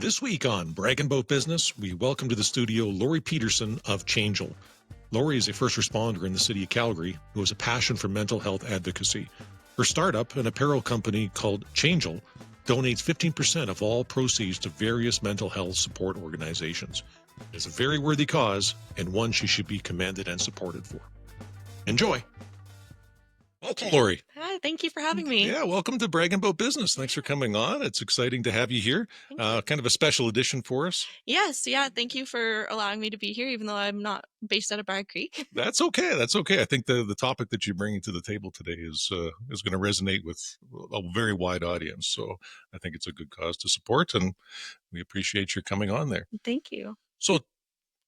This week on Bragg Boat Business, we welcome to the studio Lori Peterson of Channegel. Lori is a first responder in the city of Calgary who has a passion for mental health advocacy. Her startup, an apparel company called Channegel, donates 15% of all proceeds to various mental health support organizations. It's a very worthy cause and one she should be commended and supported for. Enjoy. Welcome, Lori. Hi, thank you for having me. Yeah, welcome to Bragg Boat Business. Thanks for coming on. It's exciting to have you here. Kind of a special edition for us. Yes, yeah, thank you for allowing me to be here, even though I'm not based out of Bragg Creek. That's okay. That's okay. I think the topic that you're bringing to the table today is going to resonate with a very wide audience. So I think it's a good cause to support, and we appreciate your coming on there. Thank you. So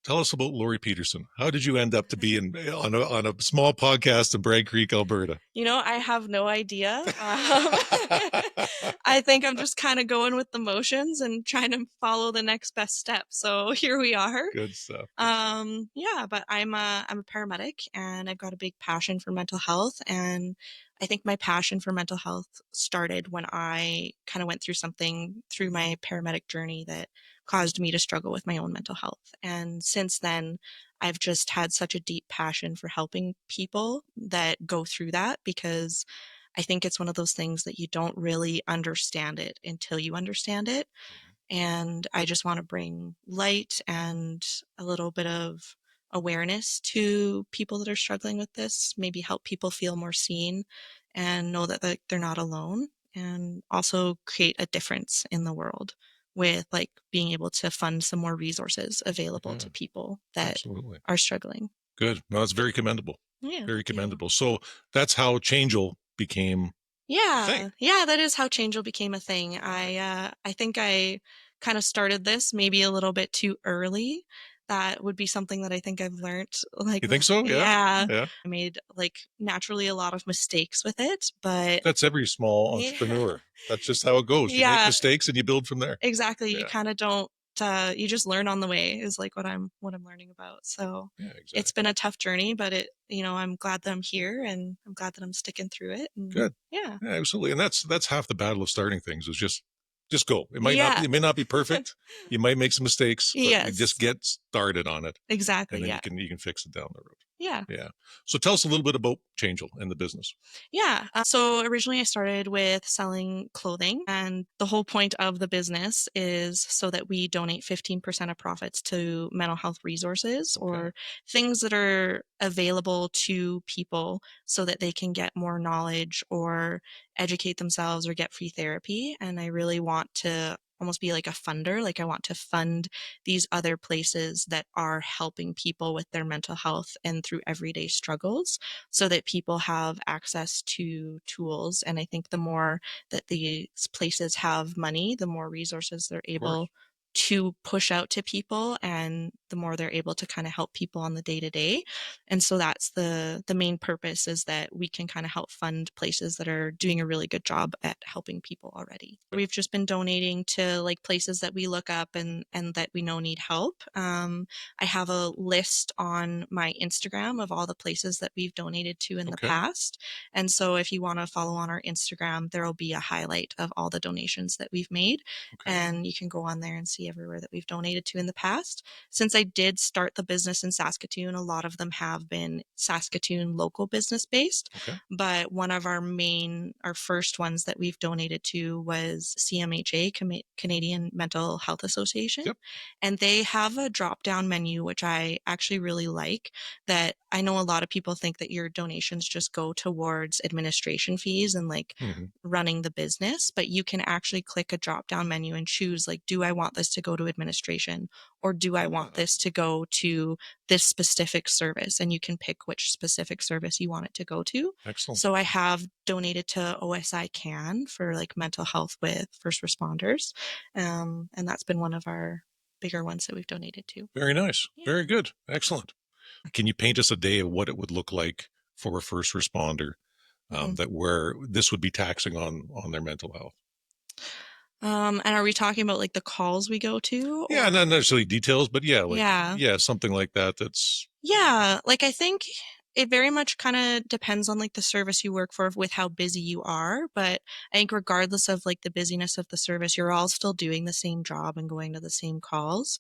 tell us about Lori Peterson. How did you end up to be on a small podcast in Bragg Creek, Alberta? You know, I have no idea. I think I'm just kind of going with the motions and trying to follow the next best step. So here we are. Good stuff. Yeah, but I'm a paramedic and I've got a big passion for mental health. And I think my passion for mental health started when I kind of went through something through my paramedic journey that caused me to struggle with my own mental health. And since then, I've just had such a deep passion for helping people that go through that, because I think it's one of those things that you don't really understand it until you understand it. And I just want to bring light and a little bit of awareness to people that are struggling with this, maybe help people feel more seen and know that they're not alone, and also create a difference in the world with like being able to fund some more resources available to people that are struggling. Good. No, that's very commendable. Yeah. Very commendable. So that's how Channegel became a thing. Yeah, that is how Channegel became a thing. I think I kind of started this maybe a little bit too early. That would be something that I think I've learned. Like, You think so? Yeah. I made like naturally a lot of mistakes with it, but that's every small entrepreneur. That's just how it goes. You make mistakes and you build from there. Exactly. You kind of don't. You just learn on the way is like what I'm learning about. So it's been a tough journey, but I'm glad that I'm here and I'm glad that I'm sticking through it. And good. Yeah, absolutely. And that's half the battle of starting things is just go. It may not be perfect. You might make some mistakes, but you just get started on it. Exactly. And then you can fix it down the road. Yeah. So tell us a little bit about Channegel and the business. So originally I started with selling clothing, and the whole point of the business is so that we donate 15% of profits to mental health resources or things that are available to people so that they can get more knowledge or educate themselves or get free therapy. And I really want to almost be like a funder. Like I want to fund these other places that are helping people with their mental health and through everyday struggles so that people have access to tools. And I think the more that these places have money, the more resources they're able to push out to people, and the more they're able to kind of help people on the day to day. And so that's the main purpose, is that we can kind of help fund places that are doing a really good job at helping people already. We've just been donating to like places that we look up and that we know need help. I have a list on my Instagram of all the places that we've donated to in the past. And so if you want to follow on our Instagram, there will be a highlight of all the donations that we've made. And you can go on there and see everywhere that we've donated to in the past. Since I did start the business in Saskatoon, a lot of them have been Saskatoon local business based. But one of our first ones that we've donated to was CMHA, Canadian Mental Health Association. And they have a drop down menu, which I actually really like, that I know a lot of people think that your donations just go towards administration fees and like running the business, but you can actually click a drop down menu and choose like, do I want this to go to administration, or do I want this to go to this specific service? And you can pick which specific service you want it to go to. Excellent. So I have donated to OSI CAN for like mental health with first responders. And that's been one of our bigger ones that we've donated to. Very nice. Very good. Excellent. Can you paint us a day of what it would look like for a first responder that where this would be taxing on their mental health? And are we talking about like the calls we go to? Yeah, not necessarily details, but something like that. That's like I think It very much kinda depends on, like, the service you work for with how busy you are, but I think regardless of, like, the busyness of the service, you're all still doing the same job and going to the same calls,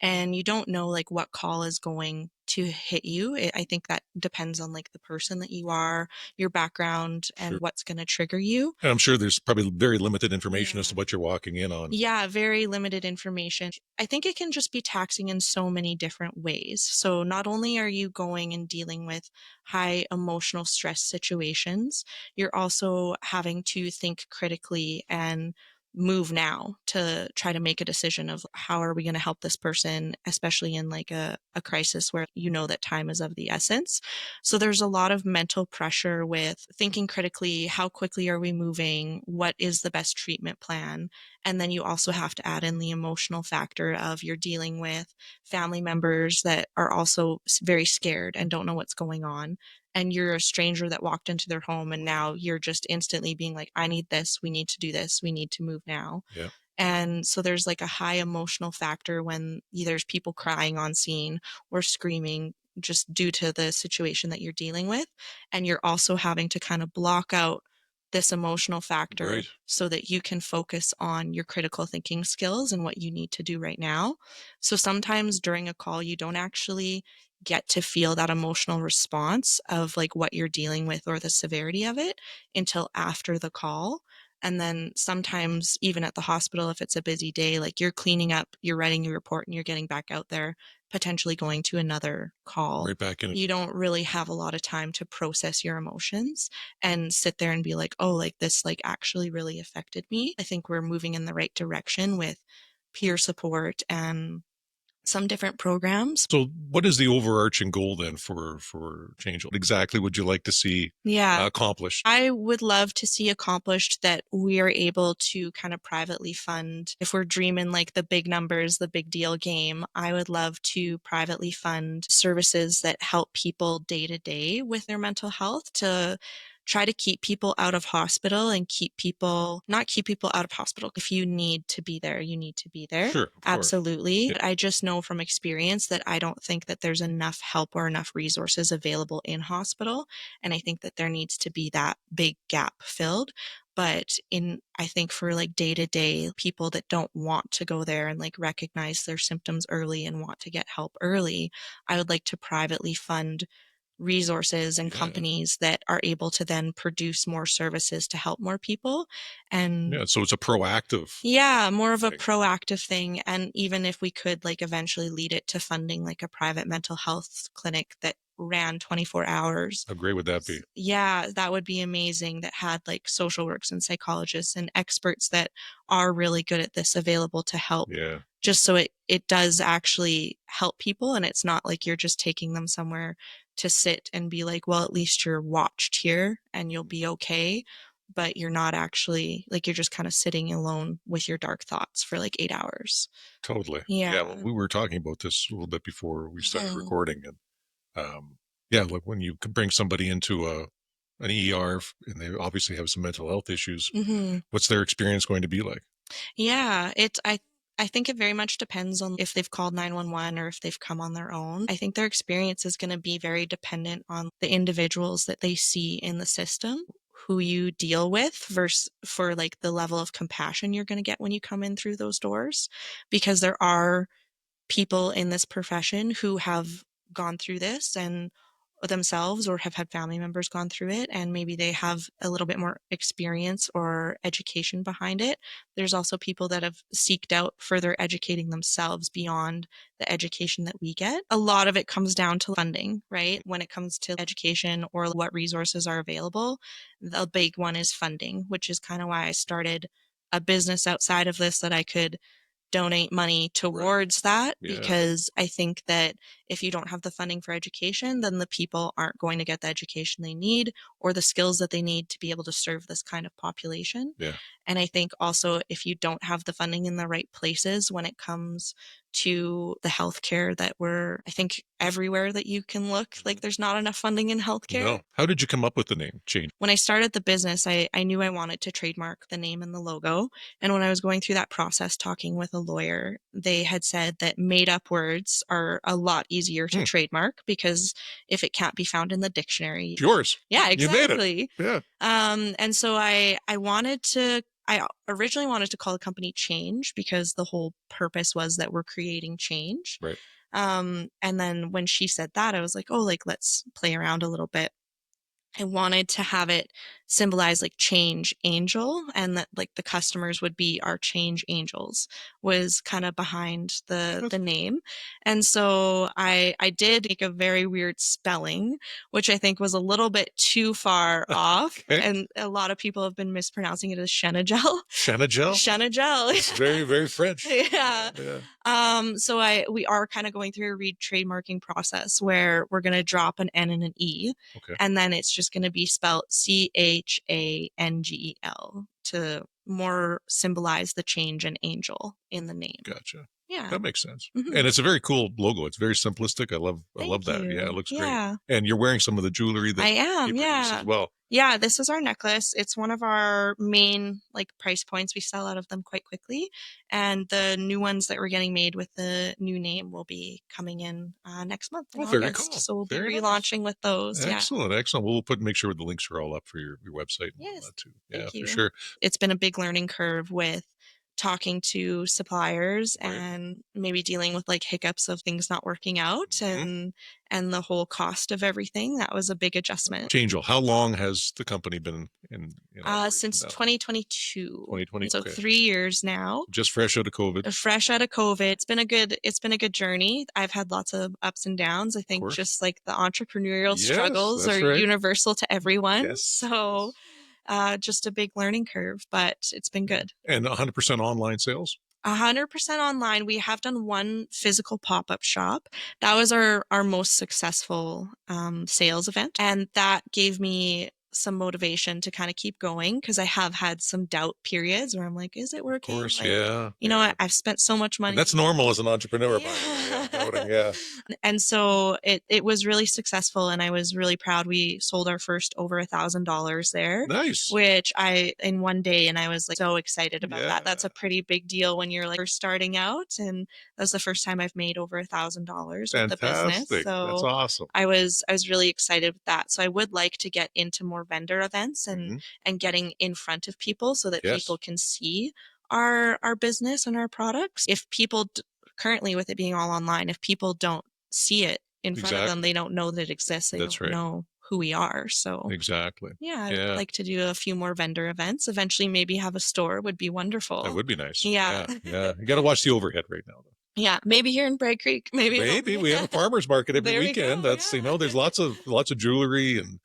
and you don't know, like, what call is going to hit you. I think that depends on, like, the person that you are, your background, Sure. and what's gonna trigger you. And I'm sure there's probably very limited information as Yeah. to what you're walking in on. Yeah, very limited information. I think it can just be taxing in so many different ways. So, not only are you going and dealing with high emotional stress situations, you're also having to think critically and move now to try to make a decision of how are we going to help this person, especially in like a crisis where you know that time is of the essence. So, there's a lot of mental pressure with thinking critically. How quickly are we moving? What is the best treatment plan? And then you also have to add in the emotional factor of you're dealing with family members that are also very scared and don't know what's going on. And you're a stranger that walked into their home, and now you're just instantly being like, I need this. We need to do this. We need to move now. Yeah. And so there's like a high emotional factor when there's people crying on scene or screaming just due to the situation that you're dealing with. And you're also having to kind of block out this emotional factor Right. so that you can focus on your critical thinking skills and what you need to do right now. So sometimes during a call, you don't actually get to feel that emotional response of like what you're dealing with or the severity of it until after the call. And then sometimes, even at the hospital, if it's a busy day, like you're cleaning up, you're writing your report, and you're getting back out there, potentially going to another call. Right back in it. You don't really have a lot of time to process your emotions and sit there and be like, oh, like this, like actually really affected me. I think we're moving in the right direction with peer support and some different programs. So, what is the overarching goal then for Change? What exactly would you like to see Yeah. accomplished? I would love to see accomplished that we are able to kind of privately fund, if we're dreaming like the big numbers, the big deal game, I would love to privately fund services that help people day to day with their mental health to try to keep people out of hospital and keep people, not keep people out of hospital. If you need to be there, you need to be there. Sure, of course. Absolutely. Yeah. But I just know from experience that I don't think that there's enough help or enough resources available in hospital. And I think that there needs to be that big gap filled. But I think for like day to day people that don't want to go there and like recognize their symptoms early and want to get help early, I would like to privately fund resources and Yeah. companies that are able to then produce more services to help more people. And Yeah. So it's a proactive yeah, more of a thing. proactive thing, and even if we could, like, eventually lead it to funding, like, a private mental health clinic that ran 24 hours. How great would that be? Yeah, that would be amazing, that had, like, social works and psychologists and experts that are really good at this available to help, Yeah. just so it does actually help people, and it's not like you're just taking them somewhere to sit and be like, "Well, at least you're watched here and you'll be okay," but you're not actually like, you're just kinda sitting alone with your dark thoughts for, like, 8 hours. Totally. Yeah. Well, Yeah. we were talking about this a little bit before we started Mhm. recording, and yeah, like when you can bring somebody into an ER and they obviously have some mental health issues, Mhm. what's their experience going to be like? Yeah, I think it very much depends on if they've called 911 or if they've come on their own. I think their experience is gonna be very dependent on the individuals that they see in the system, who you deal with versus for, like, the level of compassion you're gonna get when you come in through those doors, because there are people in this profession who have gone through this and themselves or have had family members gone through it, and maybe they have a little bit more experience or education behind it. There's also people that have seeked out further educating themselves beyond the education that we get. A lot of it comes down to funding, right? When it comes to education or what resources are available, the big one is funding, which is kind of why I started a business outside of this, that I could donate money Right. towards that, Yeah. because I think that if you don't have the funding for education, then the people aren't going to get the education they need or the skills that they need to be able to serve this kind of population. Yeah. And I think also if you don't have the funding in the right places when it comes to the healthcare that I think everywhere that you can look. Like there's not enough funding in healthcare. No. How did you come up with the name Change? When I started the business, I knew I wanted to trademark the name and the logo. And when I was going through that process, talking with a lawyer, they had said that made up words are a lot easier to trademark because if it can't be found in the dictionary, It's yours. Yeah, exactly. You made it. Yeah. And so I originally wanted to call the company Change because the whole purpose was that we're creating change. Right. And then when she said that, I was like, oh, like, let's play around a little bit. I wanted to have it symbolize like change angel, and that like the customers would be our change angels was kind of behind the name. And so I did make a very weird spelling, which I think was a little bit too far off. And a lot of people have been mispronouncing it as Channegel. Channegel. It's very, very French. Yeah. So we are kind of going through a trademarking process where we're going to drop an N and an E. Okay. And then it's just going to be spelled Changel to more symbolize the change and angel in the name. Gotcha. Yeah. That makes sense. Mm-hmm. And it's a very cool logo. It's very simplistic. I love that. Yeah, it looks great. And you're wearing some of the jewelry that I am, you produce as well. Yeah, this is our necklace. It's one of our main like price points. We sell out of them quite quickly. And the new ones that we're getting made with the new name will be coming in next month in August. Very cool. So we'll be relaunching with those. Excellent, excellent. We'll make sure the links are all up for your website. Yes, and all that too. Thank you. For sure. It's been a big learning curve with talking to suppliers and maybe dealing with like hiccups of things not working out and the whole cost of everything. That was a big adjustment. Changel, how long has the company been in since 2022. 2020. So 3 years now. Just fresh out of COVID. It's been a good journey. I've had lots of ups and downs. I think just like the entrepreneurial struggles are universal to everyone. Yes. So just a big learning curve, but it's been good. And 100% online sales? 100% online. We have done one physical pop-up shop. That was our most successful sales event. And that gave me some motivation to kind of keep going because I have had some doubt periods where I'm like, is it working? Of course, like, You know what? I've spent so much money. And that's normal as an entrepreneur. And so it was really successful and I was really proud. We sold our first over $1,000 there. Nice. Which in one day, and I was like so excited about that. That's a pretty big deal when you're like first starting out. And that was the first time I've made over $1,000 with the business. So that's awesome. I was really excited with that. So I would like to get into more vendor events and getting in front of people so that people can see our business and our products. If people currently, with it being all online, if people don't see it in front of them, they don't know that it exists. They don't know who we are. So I'd like to do a few more vendor events. Eventually maybe have a store would be wonderful. That would be nice. Yeah. You got to watch the overhead right now though. Yeah, maybe here in Bragg Creek. Maybe we have a farmer's market every weekend. That's there's lots of jewelry and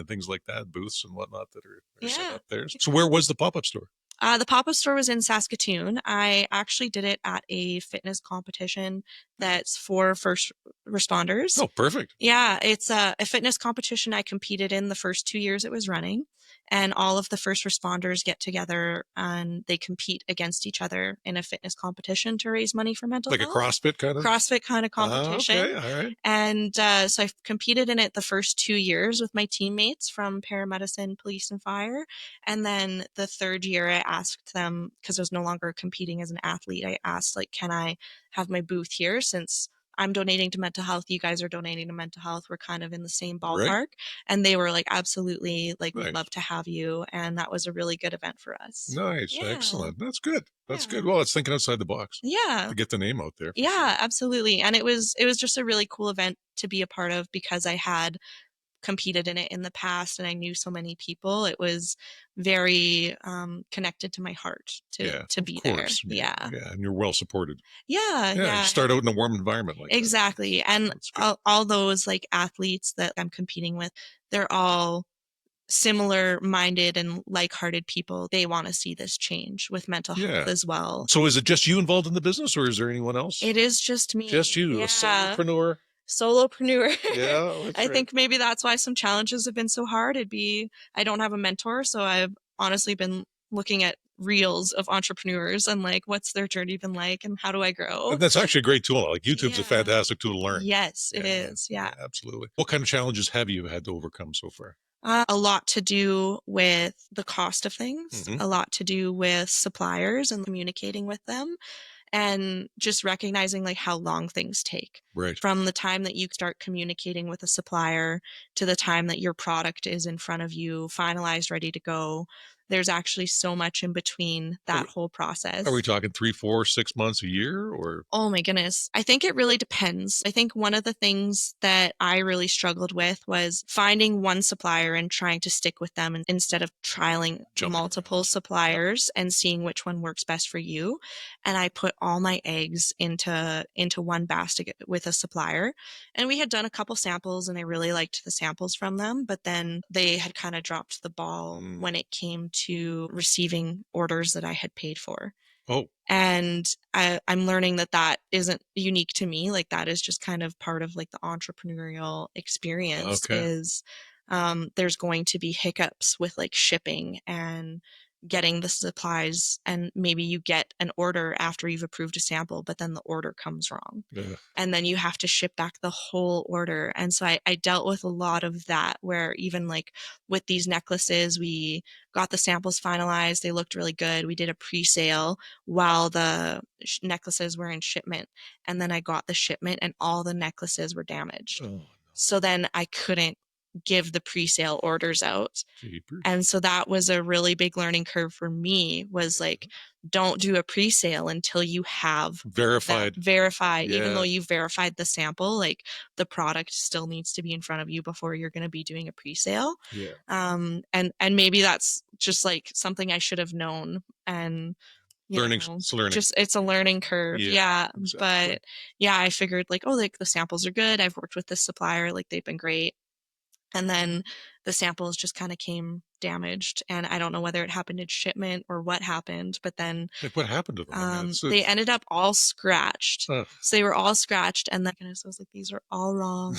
things like that, booths and whatnot that are set up there. So where was the pop-up store? The pop-up store was in Saskatoon. I actually did it at a fitness competition that's for first responders. Oh, perfect. Yeah, it's a fitness competition I competed in the first 2 years it was running. And all of the first responders get together and they compete against each other in a fitness competition to raise money for mental health. Like a CrossFit kind of? CrossFit kind of competition. Okay, all right. And so I competed in it the first 2 years with my teammates from paramedicine, police, and fire. And then the third year I asked them, because I was no longer competing as an athlete, I asked, like, can I have my booth here since I'm donating to mental health, you guys are donating to mental health, we're kind of in the same ballpark. Right. And they were like, absolutely, like, we'd love to have you. And that was a really good event for us. Nice. Yeah. Excellent. That's good. That's good. Well, it's thinking outside the box. Yeah. To get the name out there. Yeah, absolutely. And it was just a really cool event to be a part of because I had competed in it in the past and I knew so many people. It was very connected to my heart to be there. Yeah. And you're well supported. Yeah. You start out in a warm environment like exactly. that. And all those like athletes that I'm competing with, they're all similar minded and like-hearted people. They want to see this change with mental health as well. So is it just you involved in the business or is there anyone else? It is just me. Just you, a solopreneur. Yeah. I think maybe that's why some challenges have been so hard. I don't have a mentor, so I've honestly been looking at reels of entrepreneurs and like what's their journey been like and how do I grow. That's actually a great tool. Like YouTube's a Yeah. fantastic tool to learn. Yes, it is. Yeah. Absolutely. What kind of challenges have you had to overcome so far? A lot to do with the cost of things, Mhm. a lot to do with suppliers and communicating with them, and just recognizing like how long things take. Right. From the time that you start communicating with a supplier to the time that your product is in front of you, finalized, ready to go, there's actually so much in between that whole process. Are we talking 3, 4, 6 months, a year, or? Oh my goodness. I think it really depends. I think one of the things that I really struggled with was finding one supplier and trying to stick with them instead of trialing Jumping multiple around. suppliers and seeing which one works best for you. And I put all my eggs into one basket with a supplier. And we had done a couple samples and I really liked the samples from them, but then they had kind of dropped the ball when it came to receiving orders that I had paid for. Oh, And I'm learning that that isn't unique to me. Like that is just kind of part of like the entrepreneurial experience okay. is there's going to be hiccups with like shipping and getting the supplies. And maybe you get an order after you've approved a sample, but then the order comes wrong. Yeah. And then you have to ship back the whole order. And so I dealt with a lot of that where even like with these necklaces, we got the samples finalized. They looked really good. We did a pre-sale while the necklaces were in shipment. And then I got the shipment and all the necklaces were damaged. Oh, no. So then I couldn't give the pre-sale orders out. Jeepers. And so that was a really big learning curve for me was like, don't do a pre-sale until you have Verified. even though Yeah. you've verified the sample, like the product still needs to be in front of you before you're going to be doing a pre-sale. Yeah. And maybe that's just like something I should have known. And It's learning. just it's a learning curve. Yeah, Yeah. exactly. But yeah, I figured like, oh, like the samples are good. I've worked with this supplier, like they've been great. And then the samples just kind of came damaged. And I don't know whether it happened in shipment or what happened, but then Like, what happened to them? I mean, they ended up all scratched. ugh. So they were all scratched. And then I was like, these are all wrong.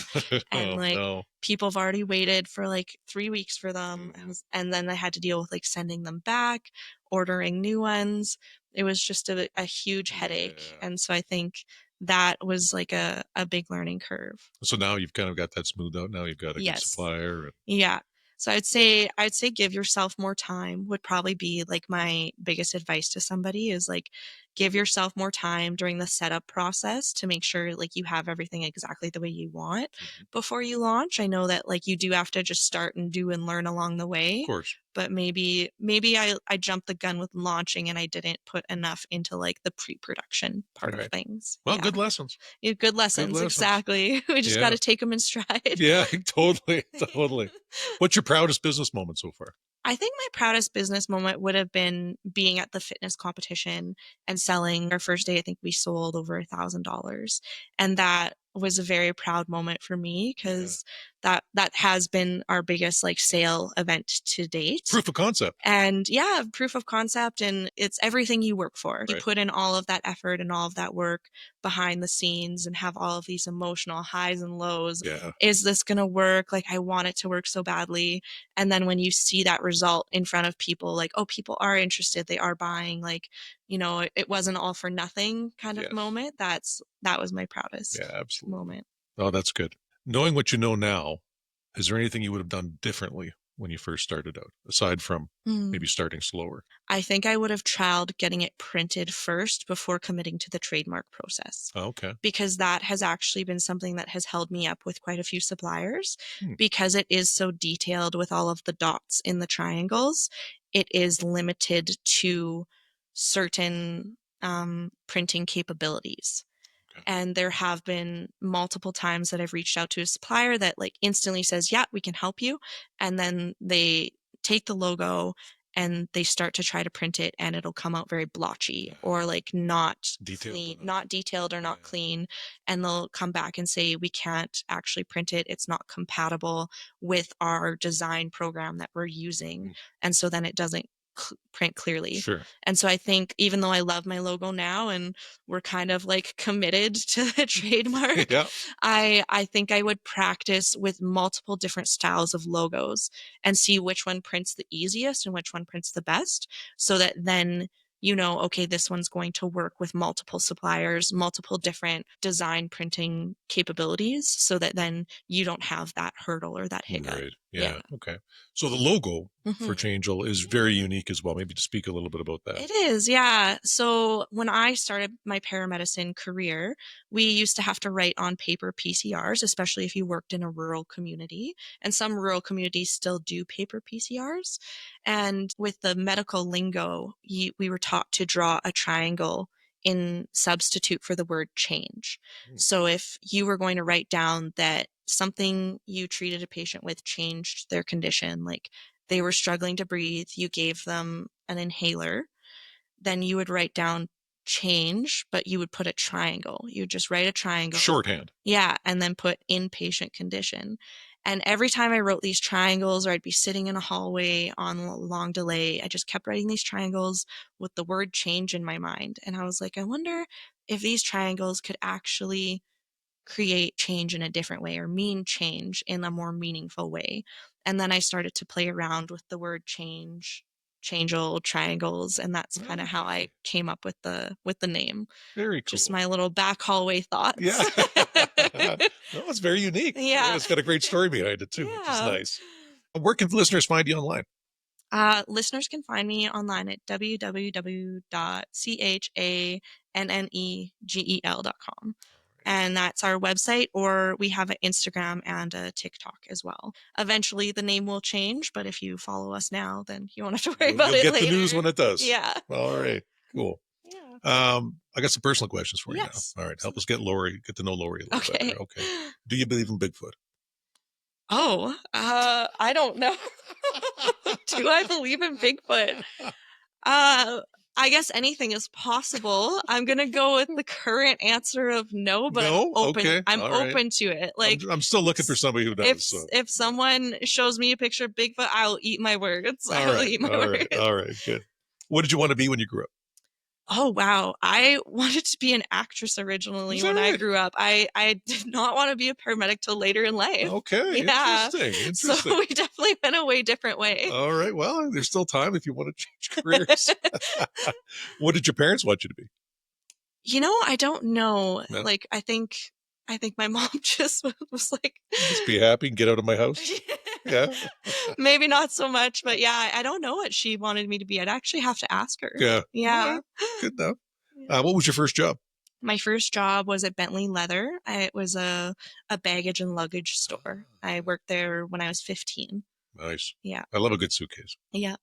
And Oh, like no. people have already waited for like 3 weeks for them. And then I had to deal with like sending them back, ordering new ones. It was just a huge headache. Yeah. And so I think that was like a big learning curve. So now you've kind of got that smoothed out. Now you've got a good Yes. supplier. Yeah. So I'd say give yourself more time would probably be like my biggest advice to somebody is like give yourself more time during the setup process to make sure like you have everything exactly the way you want before you launch. I know that like you do have to just start and do and learn along the way. Of course. But maybe I jumped the gun with launching and I didn't put enough into like the pre-production part of things. Well, Yeah. good lessons. Yeah, good lessons. Exactly. We just got to take them in stride. Yeah, totally. Totally. What's your proudest business moment so far? I think my proudest business moment would have been being at the fitness competition and selling. Our first day, I think we sold over $1,000. And that was a very proud moment for me because that has been our biggest like sale event to date. Proof of concept. And yeah, proof of concept. And it's everything you work for. You Right. put in all of that effort and all of that work behind the scenes and have all of these emotional highs and lows. Yeah. Is this going to work? Like, I want it to work so badly. And then when you see that result in front of people, like, oh, people are interested, they are buying, like, it wasn't all for nothing kind of moment. That was my proudest moment. Oh, that's good. Knowing what you know now, is there anything you would have done differently when you first started out, aside from maybe starting slower? I think I would have trialed getting it printed first before committing to the trademark process. Oh, okay. Because that has actually been something that has held me up with quite a few suppliers because it is so detailed with all of the dots in the triangles. It is limited to certain printing capabilities. And there have been multiple times that I've reached out to a supplier that like instantly says, yeah, we can help you. And then they take the logo and they start to try to print it and it'll come out very blotchy or like not clean, not detailed or not clean. And they'll come back and say, we can't actually print it. It's not compatible with our design program that we're using. And so then it doesn't print clearly. Sure. And so I think even though I love my logo now and we're kind of like committed to the trademark, Yeah. I think I would practice with multiple different styles of logos and see which one prints the easiest and which one prints the best, so that then okay, this one's going to work with multiple suppliers, multiple different design printing capabilities, so that then you don't have that hurdle or that hiccup. Right. Yeah. Yeah. Okay. So the logo for Mhm. Changel is very unique as well. Maybe to speak a little bit about that. It is, yeah. So when I started my paramedicine career, we used to have to write on paper PCRs, especially if you worked in a rural community. And some rural communities still do paper PCRs. And with the medical lingo, we were taught to draw a triangle in substitute for the word change. Hmm. So if you were going to write down that something you treated a patient with changed their condition, like they were struggling to breathe, you gave them an inhaler, then you would write down change, but you would put a triangle. You would just write a triangle. Shorthand. Yeah, and then put inpatient condition. And every time I wrote these triangles, or I'd be sitting in a hallway on a long delay, I just kept writing these triangles with the word change in my mind. And I was like, I wonder if these triangles could actually create change in a different way or mean change in a more meaningful way. And then I started to play around with the word change, changeable triangles, and that's kind of how I Okay. came up with the name. Very Just cool. my little back hallway thoughts. Yeah. No, it's very unique. Yeah. It's got a great story behind it too, which is Yeah. nice. Where can listeners find you online? Listeners can find me online at www.channegel.com. And that's our website, or we have an Instagram and a TikTok as well. Eventually, the name will change, but if you follow us now, then you won't have to worry about You'll it get later. the news when it does. Yeah. All right. Cool. Yeah. I got some personal questions for you Yes. now. All right. Help us get to know Lori a little Okay. better. Okay. Do you believe in Bigfoot? Oh, I don't know. Do I believe in Bigfoot? I guess anything is possible. I'm gonna go with the current answer of no, but No? I'm open. Okay. I'm All right. open to it. Like I'm still looking for somebody who if does. So. if someone shows me a picture of Bigfoot, I'll eat my words. All I will right. eat my All words. right. All right. Good. What did you want to be when you grew up? Oh wow. I wanted to be an actress originally Is that when I right? grew up. I did not want to be a paramedic till later in life. Okay. Yeah. Interesting. So we definitely went a way different way. All right. Well, there's still time if you want to change careers. What did your parents want you to be? I don't know. No? Like I think my mom just was like Just be happy and get out of my house. Yeah. maybe not so much, but yeah, I don't know what she wanted me to be. I'd actually have to ask her. Yeah. Yeah. All right. Good enough. Yeah. What was your first job? My first job was at Bentley Leather. It was a baggage and luggage store. I worked there when I was 15. Nice. Yeah. I love a good suitcase. Yeah.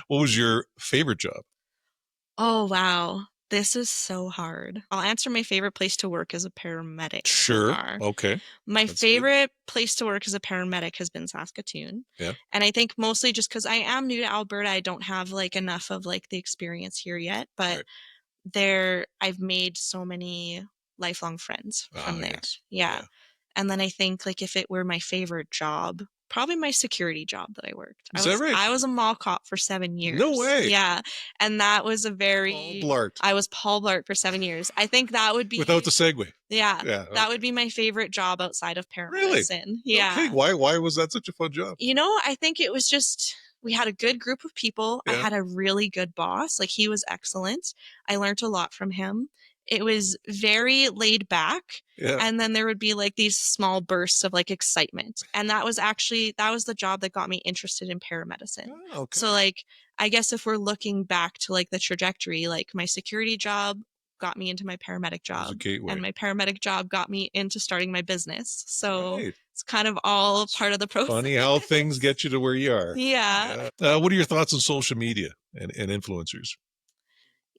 What was your favorite job? Oh, wow. This is so hard. I'll answer my favorite place to work as a paramedic so Sure. far. Okay. My That's good. favorite place to work as a paramedic has been Saskatoon. Yeah. And I think mostly just because I am new to Alberta, I don't have like enough of like the experience here yet. But Right. I've made so many lifelong friends from there. Yes. Yeah. Yeah. And then I think like if it were my favorite job, probably my security job that I worked. Is that right? I was a mall cop for 7 years. No way. Yeah. And that was a Paul very Blart. I was Paul Blart for 7 years. I think that would be Without the segue. Yeah. Yeah. That would be my favorite job outside of Really? paramedicine. Yeah. Okay. Why was that such a fun job? I think it was just we had a good group of people. I Yeah. had a really good boss. Like he was excellent. I learned a lot from him. It was very laid back. Yeah. And then there would be like these small bursts of like excitement. And that was the job that got me interested in paramedicine. Oh, okay. So like I guess if we're looking back to like the trajectory, like my security job got me into my paramedic It was a job, gateway. and my paramedic job got me into starting my business. So Right. it's kind of all part of the process. Funny how things get you to where you are. Yeah. What are your thoughts on social media and influencers?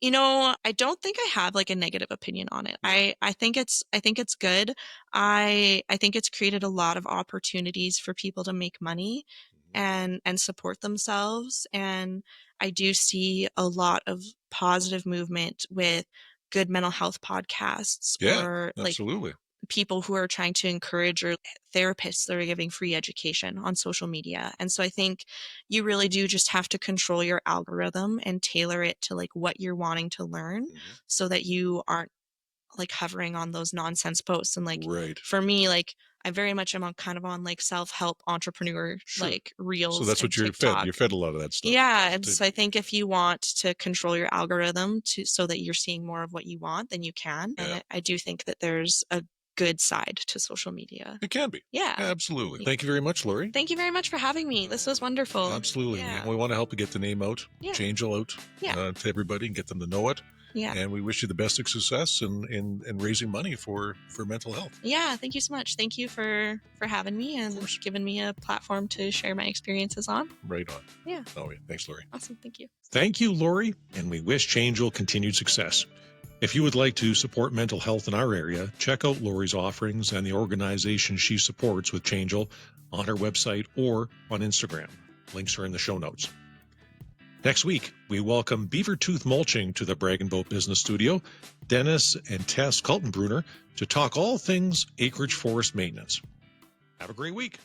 I don't think I have like a negative opinion on it. Yeah. I think it's good. I think it's created a lot of opportunities for people to make money and support themselves. And I do see a lot of positive movement with good mental health podcasts Yeah, or like absolutely. people who are trying to encourage, or therapists that are giving free education on social media. And so I think you really do just have to control your algorithm and tailor it to like what you're wanting to learn, so that you aren't like hovering on those nonsense posts. And like Right. for me, like I very much am on kind of on like self-help entrepreneur Sure. like So reels that's and what you're fed. TikTok. You're fed a lot of that stuff. Yeah, and To- so I think if you want to control your algorithm to so that you're seeing more of what you want, then you can. Yeah. And I do think that there's a good side to social media. It can be. Yeah. Absolutely. Thank you very much, Lori. Thank you very much for having me. This was wonderful. Absolutely. Yeah. We want to help get the name out, Yeah. Channegel out Yeah. to everybody and get them to know it. Yeah. And we wish you the best of success in raising money for mental health. Yeah, thank you so much. Thank you for having me and giving me a platform to share my experiences on. Right on. Yeah. Oh, yeah. Thanks, Lori. Awesome. Thank you. Thank you, Lori, and we wish Channegel continued success. If you would like to support mental health in our area, check out Lori's offerings and the organization she supports with Channegel on her website or on Instagram. Links are in the show notes. Next week, we welcome Beaver Tooth Mulching to the Bragg Boat Business Studio, Dennis and Tess Kaltenbrunner, to talk all things acreage forest maintenance. Have a great week.